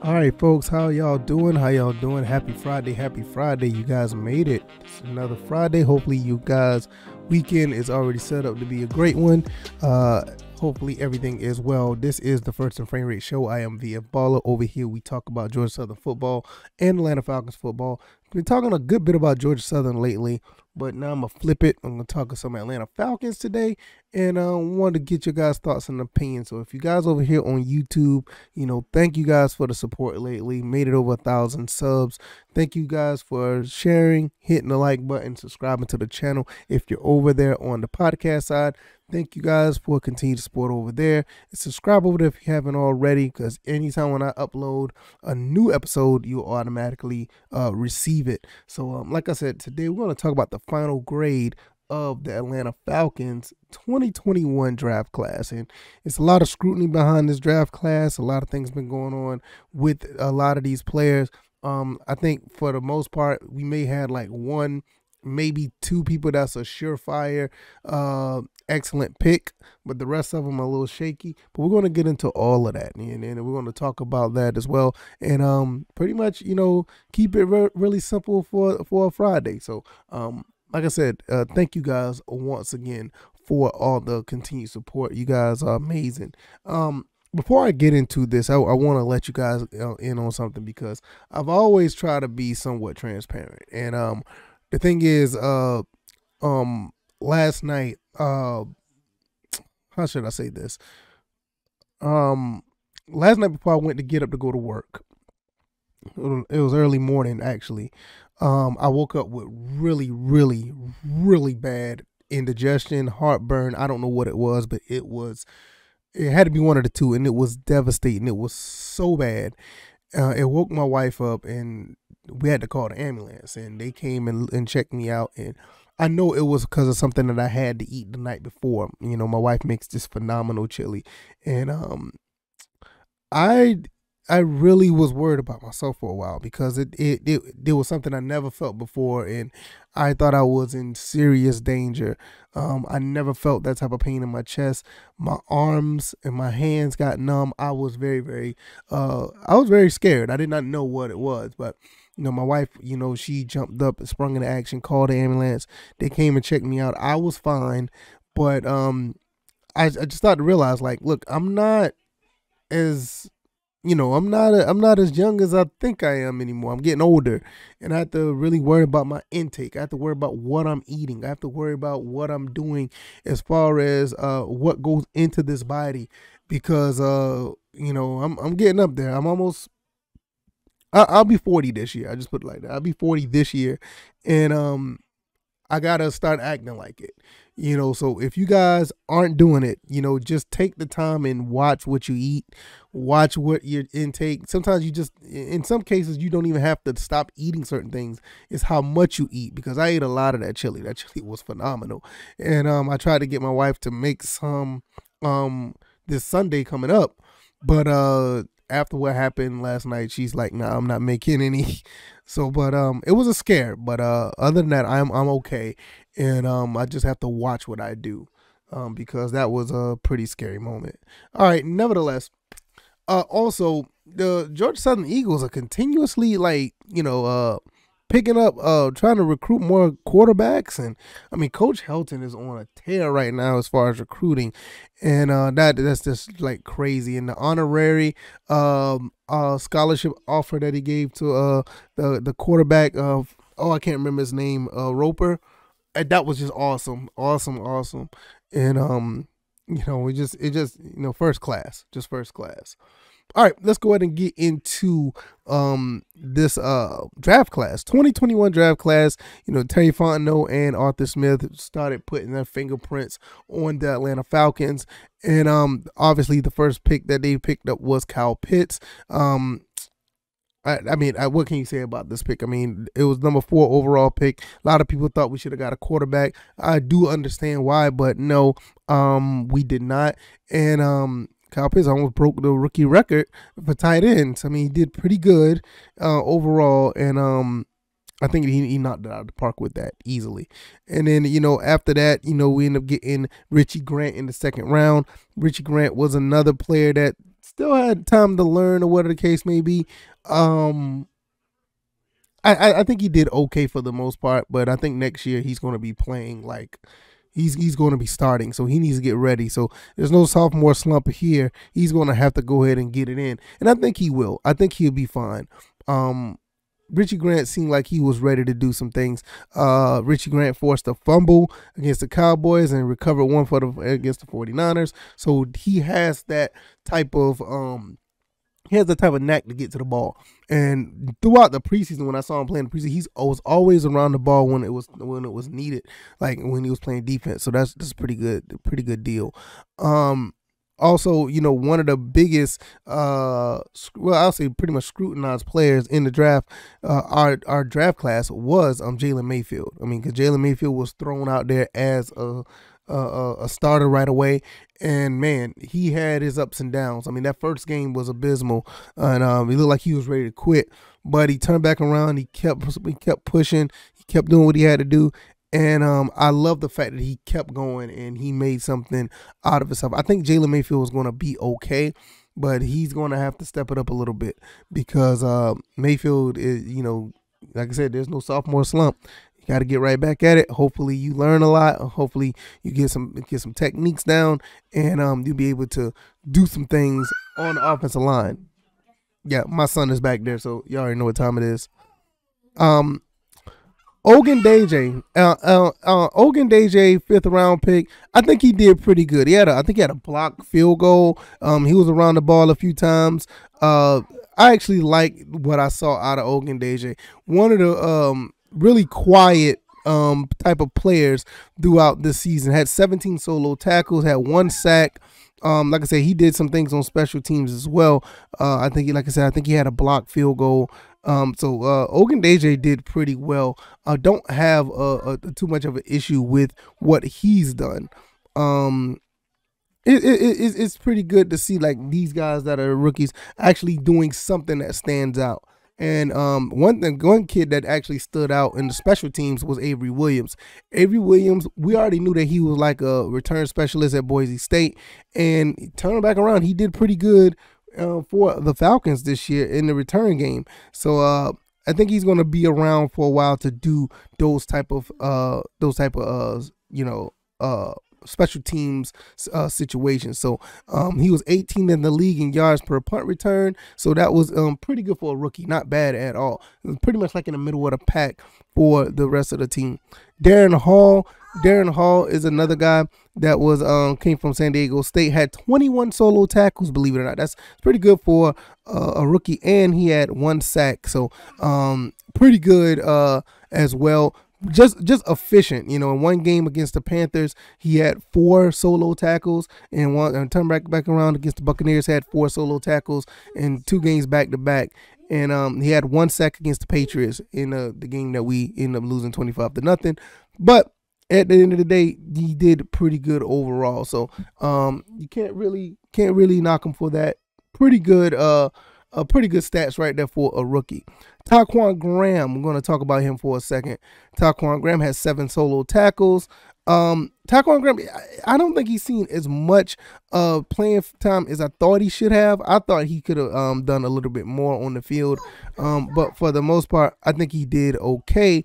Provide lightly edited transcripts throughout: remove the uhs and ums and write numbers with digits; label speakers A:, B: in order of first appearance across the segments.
A: All right, folks, how y'all doing? How y'all doing? Happy Friday. Happy Friday. You guys made it. It's another Friday. Hopefully you guys' weekend is already set up to be a great one. Hopefully everything is well. This is the First and Frame Rate Show. I am VF Baller. Over here we talk about Georgia Southern football and Atlanta Falcons football. Been talking a good bit about Georgia Southern lately, but now I'm going to flip it. I'm going to talk some Atlanta Falcons today, and I wanted to get your guys' thoughts and opinions. So if you guys over here on YouTube, thank you guys for the support lately. Made it over 1,000 subs. Thank you guys for sharing, hitting the like button, subscribing to the channel. If you're over there on the podcast side, thank you guys for continued support over there. And subscribe over there if you haven't already, because anytime when I upload a new episode, you automatically receive it. So like I said, today we're going to talk about the final grade of the Atlanta Falcons 2021 draft class. And it's a lot of scrutiny behind this draft class. A lot of things been going on with a lot of these players. I think for the most part, we may have like one, maybe two people that's a surefire excellent pick, but the rest of them are a little shaky. But we're going to get into all of that, and we're going to talk about that as well, and pretty much keep it really simple for a Friday. So like I said, thank you guys once again for all the continued support. You guys are amazing. Before I get into this, I want to let you guys in on something, because I've always tried to be somewhat transparent. And the thing is, last night, how should I say this? Last night before I went to get up to go to work, it was early morning actually. I woke up with really, really, really bad indigestion, heartburn. I don't know what it was, but it had to be one of the two, and it was devastating. It was so bad. It woke my wife up, and we had to call the ambulance, and they came and checked me out. And I know it was because of something that I had to eat the night before. My wife makes this phenomenal chili, and I really was worried about myself for a while, because it was something I never felt before, and I thought I was in serious danger. I never felt that type of pain in my chest. My arms and my hands got numb. I was very, very, scared. I did not know what it was, but my wife, she jumped up and sprung into action, called the ambulance. They came and checked me out. I was fine, but I just started to realize, like, look, I'm not as I'm not as young as I think I am anymore. I'm getting older, and I have to really worry about my intake. I have to worry about what I'm eating. I have to worry about what I'm doing as far as what goes into this body, because I'm getting up there. I'm almost, I'll be 40 this year. I just put it like that. I'll be 40 this year, and I gotta start acting like it. So if you guys aren't doing it, just take the time and watch what you eat, watch what your intake. Sometimes in some cases, you don't even have to stop eating certain things. It's how much you eat, because I ate a lot of that chili. That chili was phenomenal. And I tried to get my wife to make some this Sunday coming up, but after what happened last night, she's like, nah, I'm not making any. So, but it was a scare. But other than that, I'm okay. And I just have to watch what I do, because that was a pretty scary moment. All right, nevertheless, also, the Georgia Southern Eagles are continuously, like, picking up, trying to recruit more quarterbacks. And I mean, Coach Helton is on a tear right now as far as recruiting, and that's just like crazy. And the honorary scholarship offer that he gave to the quarterback of, I can't remember his name, Roper. That was just awesome. And it just first class, just first class. All right, let's go ahead and get into this draft class, 2021 draft class. Terry Fontenot and Arthur Smith started putting their fingerprints on the Atlanta Falcons, and obviously the first pick that they picked up was Kyle Pitts. I mean, what can you say about this pick? I mean, it was number 4 overall pick. A lot of people thought we should have got a quarterback. I do understand why, but no, we did not. And Kyle Pitts almost broke the rookie record for tight ends. I mean, he did pretty good overall, and I think he knocked it out of the park with that easily. And then, after that, we ended up getting Richie Grant in the second round. Richie Grant was another player that still had time to learn or whatever the case may be. Um, I think he did okay for the most part, but I think next year he's going to be playing like he's going to be starting, so he needs to get ready. So there's no sophomore slump here. He's going to have to go ahead and get it in, and I think he will. I think he'll be fine. Richie Grant seemed like he was ready to do some things. Richie Grant forced a fumble against the Cowboys and recovered one for against the 49ers. So he has that type of he has the type of knack to get to the ball. And throughout the preseason, when I saw him playing the preseason, he was always around the ball when it was needed, like when he was playing defense. So that's pretty good deal. Also, one of the biggest, I'll say pretty much scrutinized players in the draft, our draft class was Jalen Mayfield. I mean, because Jalen Mayfield was thrown out there as a starter right away, and man, he had his ups and downs. I mean, that first game was abysmal, and he looked like he was ready to quit. But he turned back around. He kept pushing. He kept doing what he had to do. And I love the fact that he kept going and he made something out of himself. I think Jalen Mayfield was going to be okay, but he's going to have to step it up a little bit because Mayfield is, like I said, there's no sophomore slump. You got to get right back at it. Hopefully you learn a lot. Hopefully you get some techniques down, and you'll be able to do some things on the offensive line. Yeah, my son is back there, so you already know what time it is. Ogundeji, Ogundeji, 5th round pick. I think he did pretty good. I think he had a blocked field goal. He was around the ball a few times. I actually like what I saw out of Ogundeji. One of the really quiet type of players throughout this season. Had 17 solo tackles, had 1 sack. Like I said, he did some things on special teams as well. I think he had a blocked field goal. So Ogundeji did pretty well. Don't have too much of an issue with what he's done. It's pretty good to see like these guys that are rookies actually doing something that stands out. And one kid that actually stood out in the special teams was Avery Williams. Avery Williams, we already knew that he was like a return specialist at Boise State, and turning back around, he did pretty good for the Falcons this year in the return game. So I think he's going to be around for a while to do those type of special teams situations. So he was 18th in the league in yards per punt return. So that was pretty good for a rookie. Not bad at all. It was pretty much like in the middle of the pack for the rest of the team. Darren Hall is another guy that was came from San Diego State. Had 21 solo tackles, believe it or not. That's pretty good for a rookie, and he had 1 sack. So pretty good as well. Just efficient, in one game against the Panthers, he had 4 solo tackles, and turn back around against the Buccaneers, had 4 solo tackles in 2 games back to back, and he had 1 sack against the Patriots in the game that we ended up losing 25-0. But at the end of the day, he did pretty good overall. So you can't really knock him for that. Pretty good stats right there for a rookie. Taquan Graham, we're going to talk about him for a second. Taquan Graham has 7 solo tackles. Taquan Graham, I don't think he's seen as much playing time as I thought he should have. I thought he could have done a little bit more on the field, but for the most part, I think he did okay.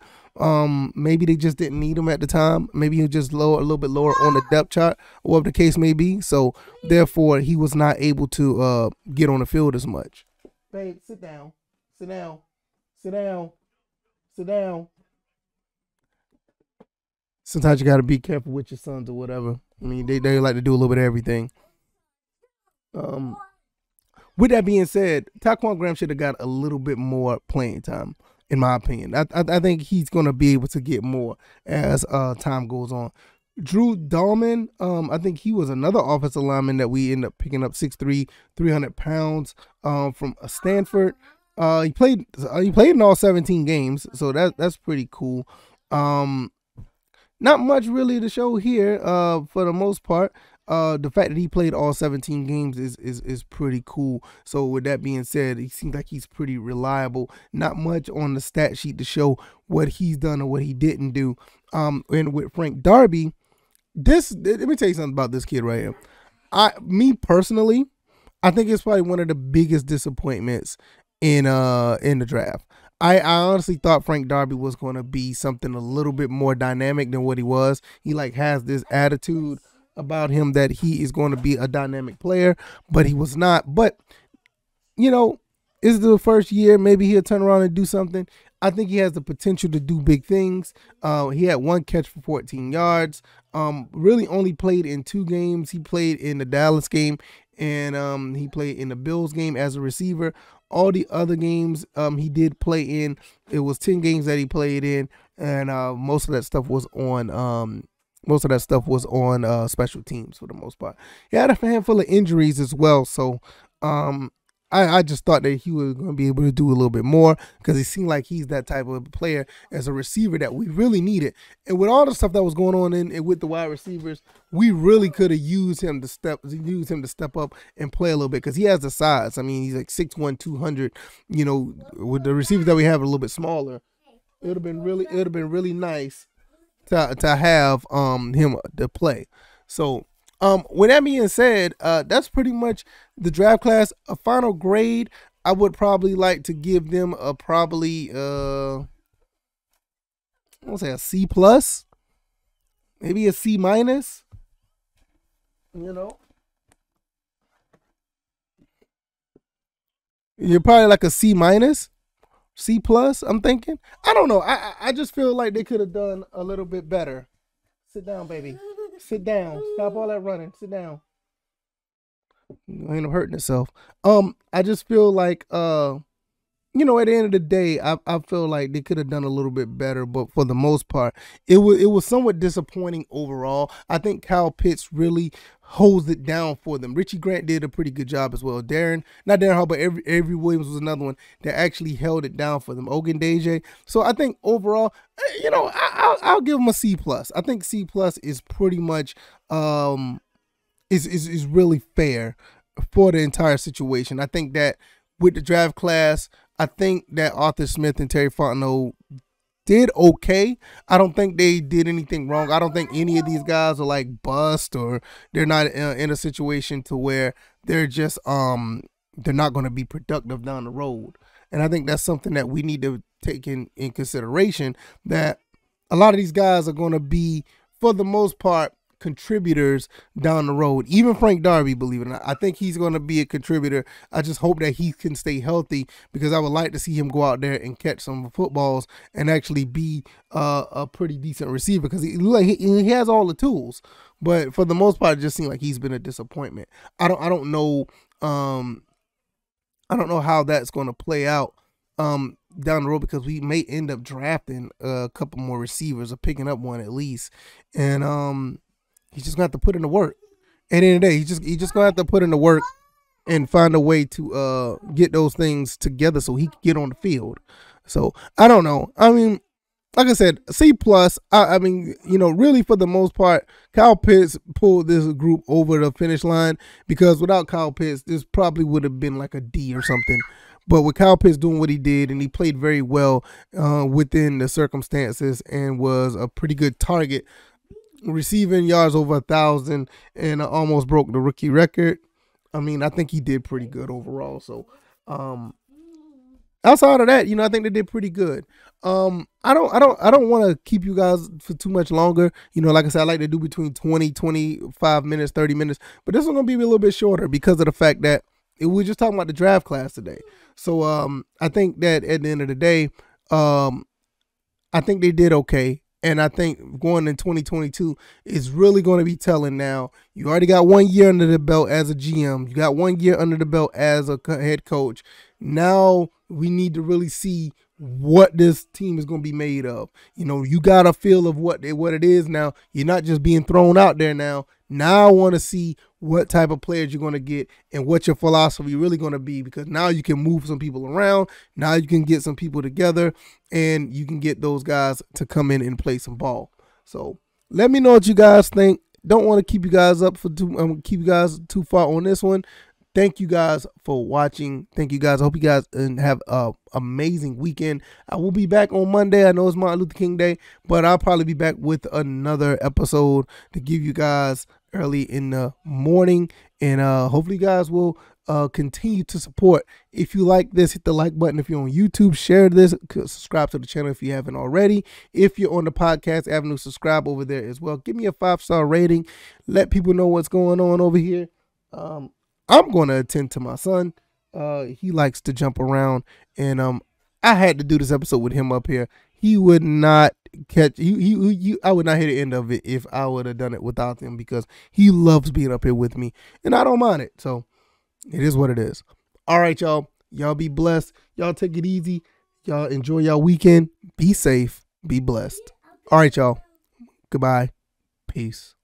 A: Maybe they just didn't need him at the time. Maybe he was just a little bit lower on the depth chart, or whatever the case may be. So therefore, he was not able to get on the field as much. Babe, sit down. Sit down. Sit down. Sit down. Sometimes you got to be careful with your sons or whatever. I mean, they like to do a little bit of everything. With that being said, Taquan Graham should have got a little bit more playing time, in my opinion. I think he's going to be able to get more as time goes on. Drew Dahlman, I think he was another offensive lineman that we ended up picking up, 6'3", 300 pounds from Stanford. He played in all 17 games, so that's pretty cool. Not much really to show here for the most part. The fact that he played all 17 games is pretty cool. So with that being said, he seems like he's pretty reliable. Not much on the stat sheet to show what he's done or what he didn't do. And with Frank Darby, let me tell you something about this kid right here. Me personally, I think it's probably one of the biggest disappointments in the draft. I honestly thought Frank Darby was going to be something a little bit more dynamic than what he was. He like has this attitude about him that he is going to be a dynamic player, but he was not. But you know, is the first year. Maybe he'll turn around and do something. I think he has the potential to do big things. He had one catch for 14 yards. Really only played in 2 games. He played in the Dallas game and he played in the Bills game as a receiver. All the other games he did play in. It was 10 games that he played in, and most of that stuff was on special teams for the most part. He had a handful of injuries as well, so I just thought that he was going to be able to do a little bit more because he seemed like he's that type of player as a receiver that we really needed. And with all the stuff that was going on with the wide receivers, we really could have used him to step up and play a little bit because he has the size. I mean, he's like 6'1", 200. You know, with the receivers that we have a little bit smaller, it would have been really nice to have him to play. So. With that being said, that's pretty much the draft class. A final grade, I would probably like to give them I want to say a C plus, maybe a C minus. You know, you're probably like a C minus, C plus. I'm thinking. I don't know. I just feel like they could have done a little bit better. Sit down, baby. Sit down. Stop all that running. Sit down. You ain't hurting itself. I just feel like at the end of the day, I feel like they could have done a little bit better, but for the most part, it was somewhat disappointing overall. I think Kyle Pitts really holds it down for them. Richie Grant did a pretty good job as well. Not Darren Hall, but Avery Williams was another one that actually held it down for them. Ogundeji. So I think overall, I'll give them a C plus. I think C plus is pretty much is really fair for the entire situation. I think that with the draft class, I think that Arthur Smith and Terry Fontenot did okay. I don't think they did anything wrong. I don't think any of these guys are like bust or they're not in a situation to where they're just they're not going to be productive down the road. And I think that's something that we need to take in consideration, that a lot of these guys are going to be, for the most part, contributors down the road. Even Frank Darby, believe it or not, I think he's going to be a contributor. I just hope that he can stay healthy, because I would like to see him go out there and catch some footballs and actually be a pretty decent receiver, because he has all the tools. But for the most part, it just seems like he's been a disappointment. I don't know how that's going to play out down the road, because we may end up drafting a couple more receivers or picking up one at least, and he's just gonna have to put in the work. At the end of the day, he just gonna have to put in the work and find a way to get those things together so he can get on the field. So I don't know. I mean, like I said, C plus. I mean, really for the most part, Kyle Pitts pulled this group over the finish line, because without Kyle Pitts, this probably would have been like a D or something. But with Kyle Pitts doing what he did, and he played very well within the circumstances and was a pretty good target, receiving yards over 1,000 and almost broke the rookie record. I mean, I think he did pretty good overall. So outside of that, I think they did pretty good. I don't want to keep you guys for too much longer. Like I said, I like to do between 20, 25 minutes, 30 minutes. But this one's going to be a little bit shorter because of the fact that we're just talking about the draft class today. So I think that at the end of the day, I think they did okay. And I think going in 2022 is really going to be telling now. You already got 1 year under the belt as a GM. You got 1 year under the belt as a head coach. Now we need to really see what this team is going to be made of. You got a feel of what it is now. You're not just being thrown out there now. Now I want to see what type of players you're going to get and what your philosophy really going to be, because now you can move some people around. Now you can get some people together and you can get those guys to come in and play some ball. So let me know what you guys think. Don't want to keep you guys too far on this one. Thank you guys for watching. Thank you guys. I hope you guys have an amazing weekend. I will be back on Monday. I know it's Martin Luther King Day, but I'll probably be back with another episode to give you guys early in the morning. And hopefully you guys will continue to support. If you like this, hit the like button. If you're on YouTube, share this, subscribe to the channel if you haven't already. If you're on the podcast avenue, subscribe over there as well. Give me a 5-star rating. Let people know what's going on over here. I'm going to attend to my son. He likes to jump around, and I had to do this episode with him up here. He would not catch I would not hear the end of it if I would have done it without him, because he loves being up here with me, and I don't mind it. So it is what it is. All right, y'all. Y'all be blessed. Y'all take it easy. Y'all enjoy y'all weekend. Be safe. Be blessed. All right, y'all. Goodbye. Peace.